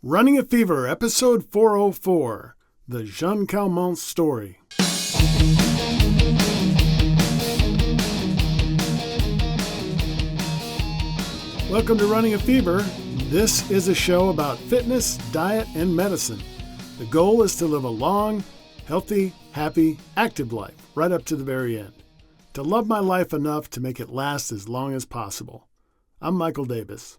Running a Fever, Episode 404, The Jeanne Calment Story. Welcome to Running a Fever. This is a show about fitness, diet, and medicine. The goal is to live a long, healthy, happy, active life right up to the very end. To love my life enough to make it last as long as possible. I'm Michael Davis.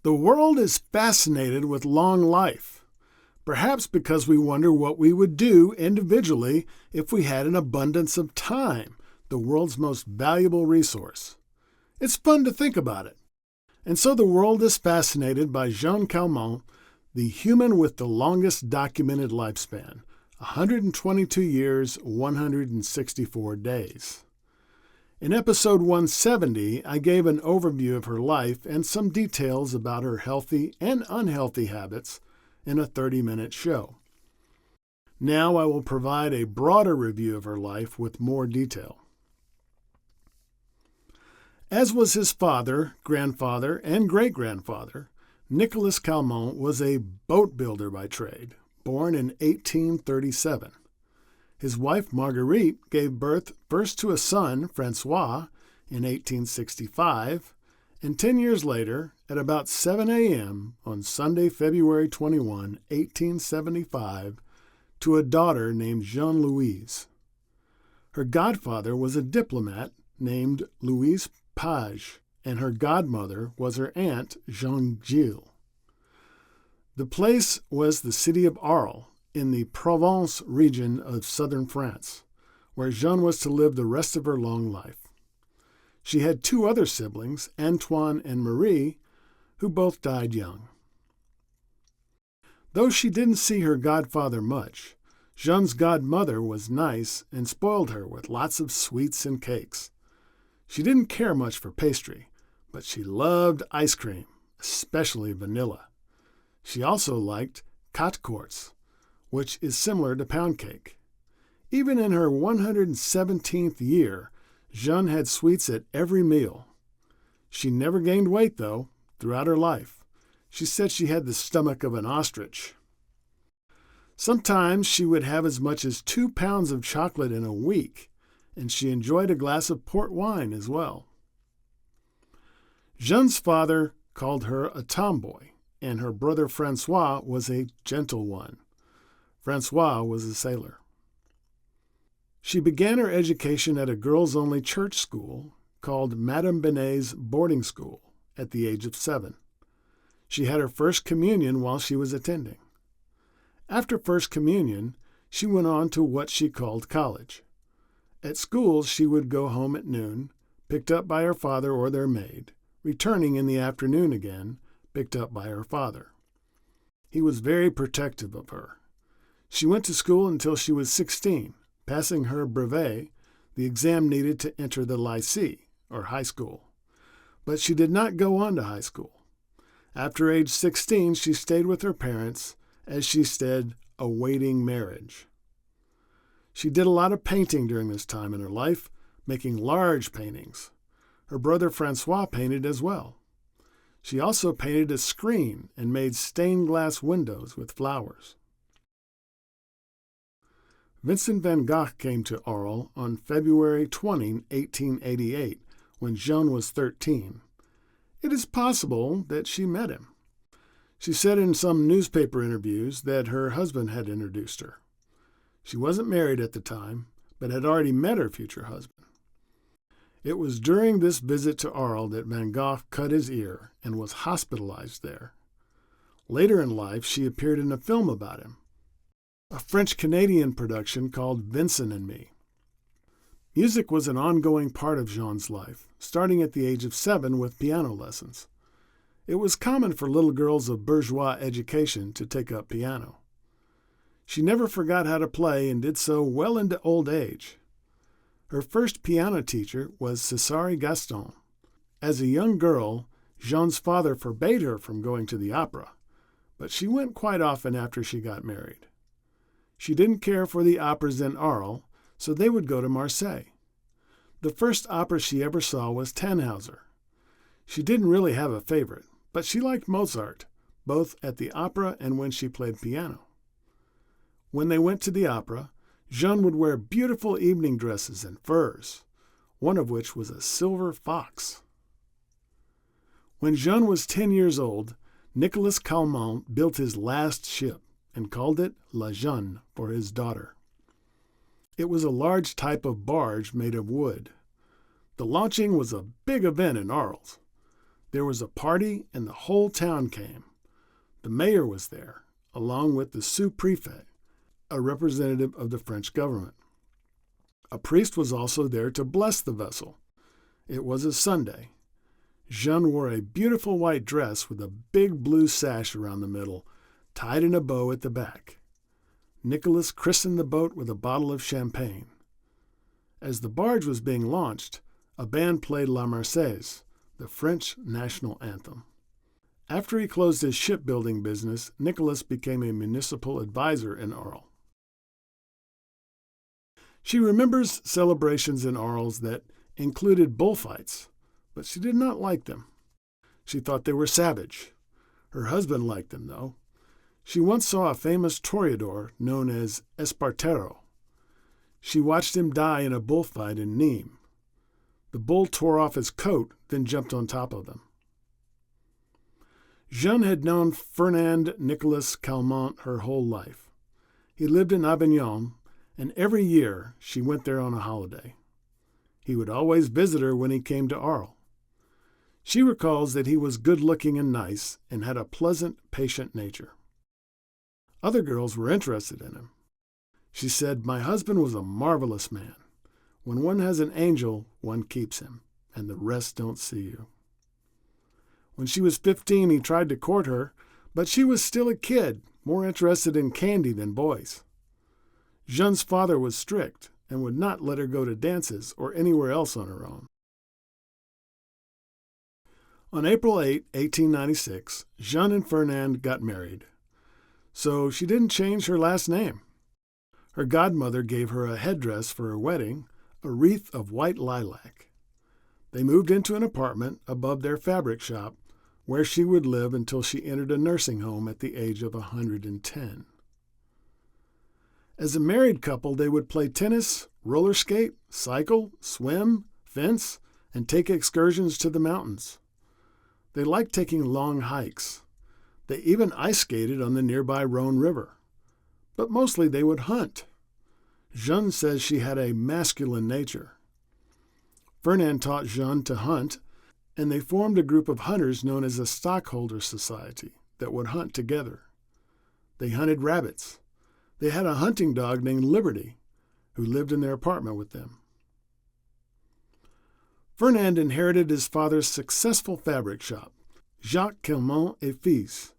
The world is fascinated with long life, perhaps because we wonder what we would do individually if we had an abundance of time, the world's most valuable resource. It's fun to think about it. And so the world is fascinated by Jeanne Calment, the human with the longest documented lifespan, 122 years, 164 days. In episode 170, I gave an overview of her life and some details about her healthy and unhealthy habits in a 30-minute show. Now I will provide a broader review of her life with more detail. As was his father, grandfather, and great-grandfather, Nicolas Calment was a boat builder by trade, born in 1837. His wife, Marguerite, gave birth first to a son, Francois, in 1865, and 10 years later, at about 7 a.m. on Sunday, February 21, 1875, to a daughter named Jeanne-Louise. Her godfather was a diplomat named Louise Page, and her godmother was her aunt, Jeanne Gilles. The place was the city of Arles, in the Provence region of southern France, where Jeanne was to live the rest of her long life. She had two other siblings, Antoine and Marie, who both died young. Though she didn't see her godfather much, Jeanne's godmother was nice and spoiled her with lots of sweets and cakes. She didn't care much for pastry, but she loved ice cream, especially vanilla. She also liked quatre-quarts, which is similar to pound cake. Even in her 117th year, Jeanne had sweets at every meal. She never gained weight, though, throughout her life. She said she had the stomach of an ostrich. Sometimes she would have as much as 2 pounds of chocolate in a week, and she enjoyed a glass of port wine as well. Jeanne's father called her a tomboy, and her brother Francois was a gentle one. Francois was a sailor. She began her education at a girls-only church school called Madame Benet's boarding school at the age of 7. She had her first communion while she was attending. After first communion, she went on to what she called college. At school, she would go home at noon, picked up by her father or their maid, returning in the afternoon again, picked up by her father. He was very protective of her. She went to school until she was 16, passing her brevet, the exam needed to enter the lycée, or high school. But she did not go on to high school. After age 16, she stayed with her parents, as she said, awaiting marriage. She did a lot of painting during this time in her life, making large paintings. Her brother Francois painted as well. She also painted a screen and made stained glass windows with flowers. Vincent van Gogh came to Arles on February 20, 1888, when Jeanne was 13. It is possible that she met him. She said in some newspaper interviews that her husband had introduced her. She wasn't married at the time, but had already met her future husband. It was during this visit to Arles that Van Gogh cut his ear and was hospitalized there. Later in life, she appeared in a film about him, a French-Canadian production called Vincent and Me. Music was an ongoing part of Jeanne's life, starting at the age of 7 with piano lessons. It was common for little girls of bourgeois education to take up piano. She never forgot how to play and did so well into old age. Her first piano teacher was César Gaston. As a young girl, Jeanne's father forbade her from going to the opera, but she went quite often after she got married. She didn't care for the operas in Arles, so they would go to Marseille. The first opera she ever saw was Tannhauser. She didn't really have a favorite, but she liked Mozart, both at the opera and when she played piano. When they went to the opera, Jeanne would wear beautiful evening dresses and furs, one of which was a silver fox. When Jeanne was 10 years old, Nicolas Calment built his last ship and called it La Jeanne for his daughter. It was a large type of barge made of wood. The launching was a big event in Arles. There was a party and the whole town came. The mayor was there, along with the sous-prefect, a representative of the French government. A priest was also there to bless the vessel. It was a Sunday. Jeanne wore a beautiful white dress with a big blue sash around the middle, tied in a bow at the back. Nicolas christened the boat with a bottle of champagne. As the barge was being launched, a band played La Marseillaise, the French national anthem. After he closed his shipbuilding business, Nicolas became a municipal advisor in Arles. She remembers celebrations in Arles that included bullfights, but she did not like them. She thought they were savage. Her husband liked them, though. She once saw a famous toreador known as Espartero. She watched him die in a bullfight in Nîmes. The bull tore off his coat, then jumped on top of them. Jeanne had known Fernand Nicolas Calment her whole life. He lived in Avignon, and every year she went there on a holiday. He would always visit her when he came to Arles. She recalls that he was good-looking and nice and had a pleasant, patient nature. Other girls were interested in him. She said, "My husband was a marvelous man. When one has an angel, one keeps him, and the rest don't see you." When she was 15, he tried to court her, but she was still a kid, more interested in candy than boys. Jeanne's father was strict and would not let her go to dances or anywhere else on her own. On April 8, 1896, Jeanne and Fernand got married. So she didn't change her last name. Her godmother gave her a headdress for her wedding, a wreath of white lilac. They moved into an apartment above their fabric shop, where she would live until she entered a nursing home at the age of 110. As a married couple, they would play tennis, roller skate, cycle, swim, fence, and take excursions to the mountains. They liked taking long hikes. They even ice skated on the nearby Rhone River. But mostly they would hunt. Jeanne says she had a masculine nature. Fernand taught Jeanne to hunt, and they formed a group of hunters known as a stockholder society that would hunt together. They hunted rabbits. They had a hunting dog named Liberty, who lived in their apartment with them. Fernand inherited his father's successful fabric shop, Jeanne Calment et Fils,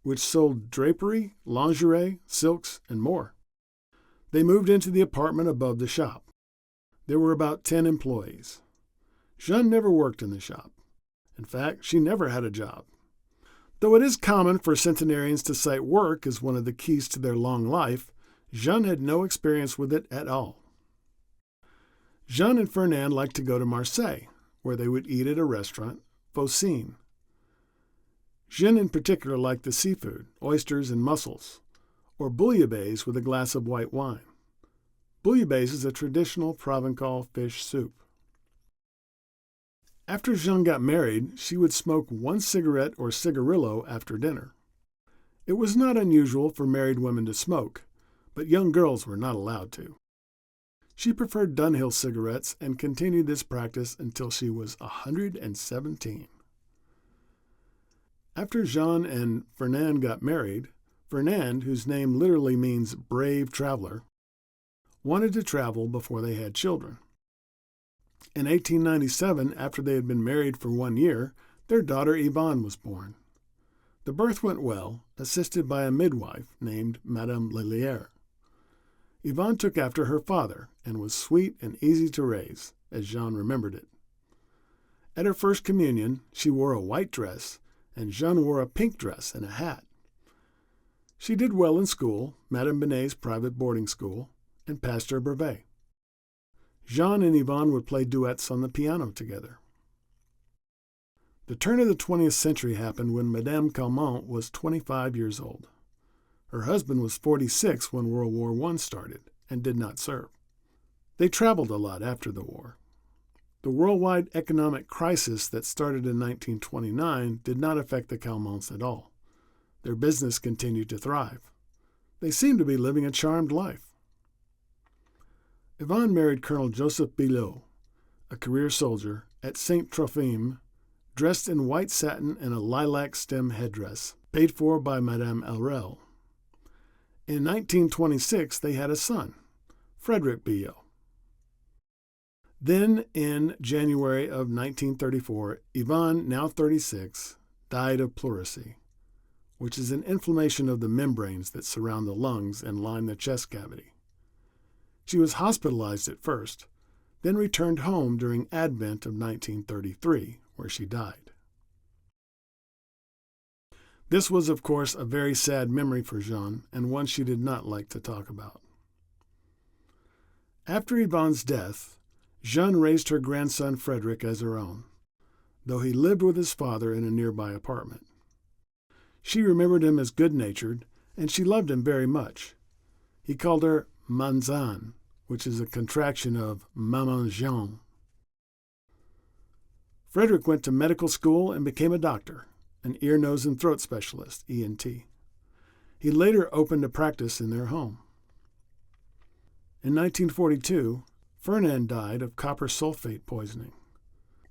which sold drapery, lingerie, silks, and more. They moved into the apartment above the shop. There were about 10 employees. Jeanne never worked in the shop. In fact, she never had a job. Though it is common for centenarians to cite work as one of the keys to their long life, Jeanne had no experience with it at all. Jeanne and Fernand liked to go to Marseille, where they would eat at a restaurant, Faucine. Jeanne in particular liked the seafood, oysters and mussels, or bouillabaisse with a glass of white wine. Bouillabaisse is a traditional Provençal fish soup. After Jeanne got married, she would smoke one cigarette or cigarillo after dinner. It was not unusual for married women to smoke, but young girls were not allowed to. She preferred Dunhill cigarettes and continued this practice until she was 117. After Jeanne and Fernand got married, Fernand, whose name literally means brave traveler, wanted to travel before they had children. In 1897, after they had been married for 1 year, their daughter Yvonne was born. The birth went well, assisted by a midwife named Madame Lelière. Yvonne took after her father and was sweet and easy to raise, as Jeanne remembered it. At her first communion, she wore a white dress, and Jeanne wore a pink dress and a hat. She did well in school, Madame Binet's private boarding school, and passed her brevet. Jeanne and Yvonne would play duets on the piano together. The turn of the 20th century happened when Madame Calment was 25 years old. Her husband was 46 when World War I started and did not serve. They traveled a lot after the war. The worldwide economic crisis that started in 1929 did not affect the Calments at all. Their business continued to thrive. They seemed to be living a charmed life. Yvonne married Colonel Joseph Bilot, a career soldier, at St. Trophime, dressed in white satin and a lilac stem headdress, paid for by Madame Elrel. In 1926, they had a son, Frederick Bilot. Then, in January of 1934, Yvonne, now 36, died of pleurisy, which is an inflammation of the membranes that surround the lungs and line the chest cavity. She was hospitalized at first, then returned home during Advent of 1933, where she died. This was, of course, a very sad memory for Jeanne, and one she did not like to talk about. After Yvonne's death, Jeanne raised her grandson Frederick as her own, though he lived with his father in a nearby apartment. She remembered him as good-natured, and she loved him very much. He called her Manzane, which is a contraction of Maman Jeanne. Frederick went to medical school and became a doctor, an ear, nose, and throat specialist, ENT. He later opened a practice in their home. In 1942, Fernand died of copper sulfate poisoning.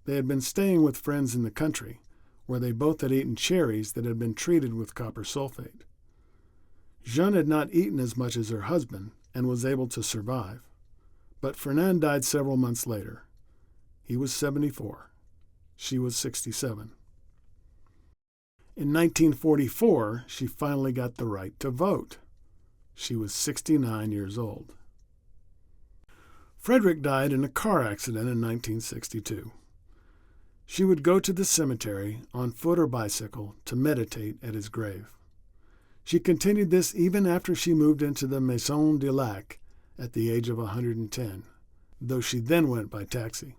They had been staying with friends in the country, where they both had eaten cherries that had been treated with copper sulfate. Jeanne had not eaten as much as her husband and was able to survive, but Fernand died several months later. He was 74. She was 67. In 1944, she finally got the right to vote. She was 69 years old. Frederick died in a car accident in 1962. She would go to the cemetery on foot or bicycle to meditate at his grave. She continued this even after she moved into the Maison de Lac at the age of 110, though she then went by taxi.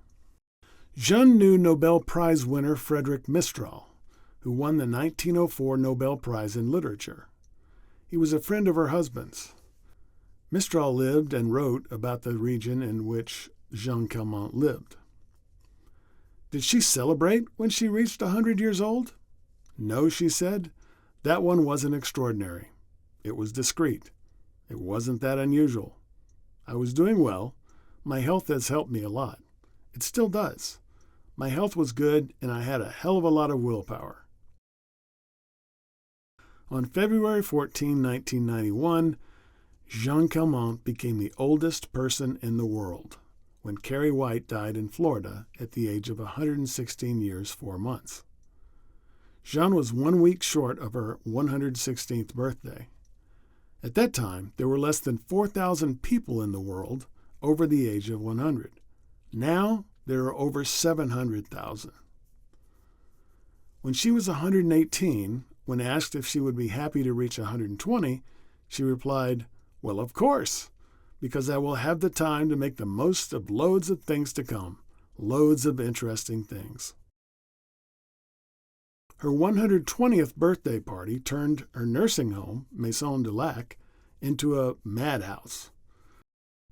Jeanne knew Nobel Prize winner Frédéric Mistral, who won the 1904 Nobel Prize in Literature. He was a friend of her husband's. Mistral lived and wrote about the region in which Jeanne Calment lived. Did she celebrate when she reached 100 years old? No, she said. That one wasn't extraordinary. It was discreet. It wasn't that unusual. I was doing well. My health has helped me a lot. It still does. My health was good, and I had a hell of a lot of willpower. On February 14, 1991, Jeanne Calment became the oldest person in the world when Carrie White died in Florida at the age of 116 years, 4 months. Jeanne was 1 week short of her 116th birthday. At that time, there were less than 4,000 people in the world over the age of 100. Now, there are over 700,000. When she was 118, when asked if she would be happy to reach 120, she replied, "Well, of course, because I will have the time to make the most of loads of things to come, loads of interesting things." Her 120th birthday party turned her nursing home, Maison de Lac, into a madhouse.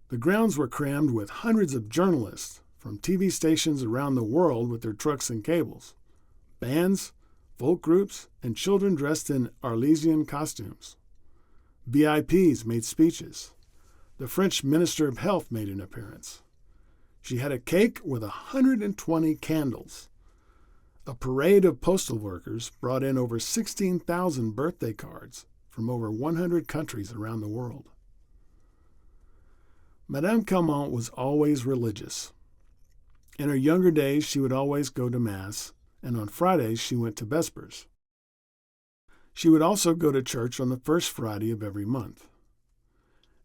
The grounds were crammed with hundreds of journalists from TV stations around the world with their trucks and cables, bands, folk groups, and children dressed in Arlesian costumes. VIPs made speeches. The French Minister of Health made an appearance. She had a cake with 120 candles. A parade of postal workers brought in over 16,000 birthday cards from over 100 countries around the world. Madame Calment was always religious. In her younger days, she would always go to Mass, and on Fridays she went to Vespers. She would also go to church on the first Friday of every month.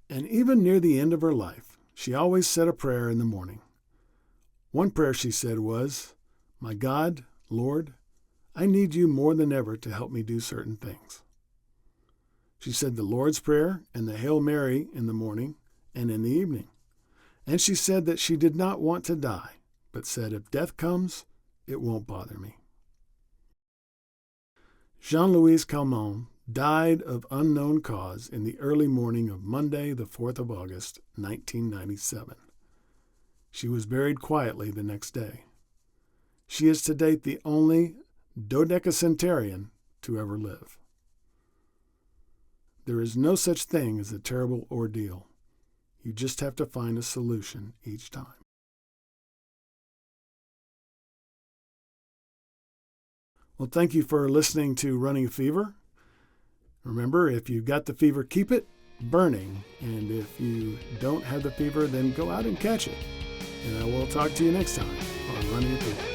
And even near the end of her life, she always said a prayer in the morning. One prayer she said was, "My God, Lord, I need you more than ever to help me do certain things." She said the Lord's Prayer and the Hail Mary in the morning and in the evening. And she said that she did not want to die, but said, "If death comes, it won't bother me." Jeanne Calment died of unknown cause in the early morning of Monday, the 4th of August, 1997. She was buried quietly the next day. She is to date the only dodecacentenarian to ever live. There is no such thing as a terrible ordeal. You just have to find a solution each time. Well, thank you for listening to Running Fever. Remember, if you've got the fever, keep it burning. And if you don't have the fever, then go out and catch it. And I will talk to you next time on Running Fever.